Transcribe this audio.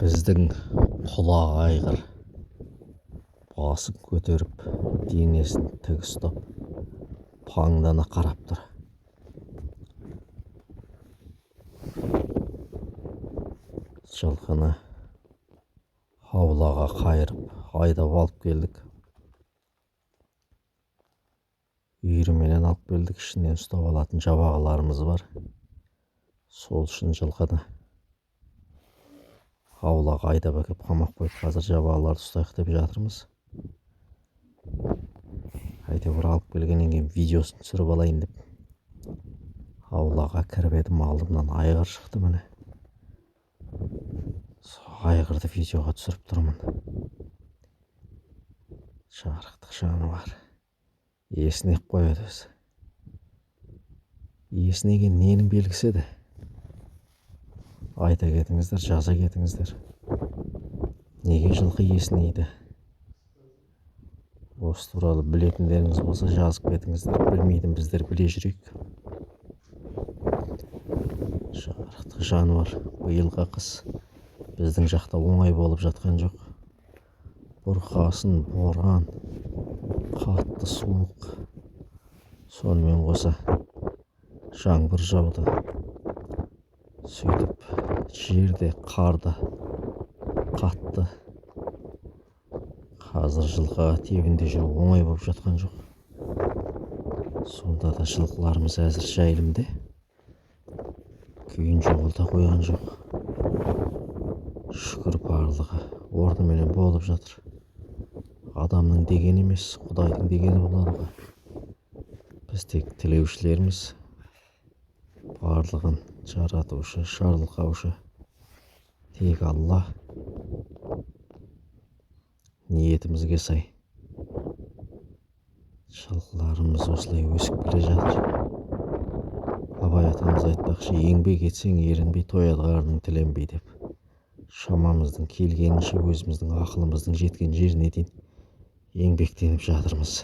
Біздің құлақ айғыр басын көтеріп, денесін тік ұстап, паңдана қарап тұр. Жылқыны аулаға қайырып айдап алып келдік. Үйірменен алып келдік, ішінен ұстап алатын жабағыларымыз бар. Сол үшін жылқыны аулаға айдап әкеп қамап қойып, қазір жабағыларды ұстайық деп жатырмыз. Әйтеуір алып келгеннен кейін видеосын түсіріп алайын деп аулаға кіріп едім, алдымнан айғыр шықты. Міне сол айғырды видеоға түсіріп тұрмын. Жарықтық жануар есінеп қояды өзі. Есінеген ненің белгісі еді? Айта кетіңіздер, жаза кетіңіздер. Неге жылқы есінейді? Осы туралы білетіндеріңіз болса жазып кетіңіздер. Білмейтін біздер біле жүрейік. Жарықтық жануар, биылғы қыс біздің жақта оңай болып жатқан жоқ. Бұрқасын, боран, қатты суық, сонымен қоса жаңбыр жауды. Сөйтіп жерде қарды қатты. Қазір жылқыға тебінде жүру оңай болып жатқан жоқ. Сонда да жылқыларымыз әзір жайылымда, күйін жоғалта қойған жоқ. Шүкір, барлығы орныменен болып жатыр. Адамның дегені емес, Құдайдың дегені болады ғой. Біз тек тілеушілерміз. Барлығын жаратушы, жарылқаушы тек Алла. Ниетімізге сай жылқыларымыз осылай өсіп келе жатыр. Абай атамыз айтпақшы, еңбек етсең ерінбей, тояды қарның тіленбей деп. Шамамыздың келгенінше өзіміздің ақылымыздың жеткен жеріне дейін еңбектеніп жатырмыз.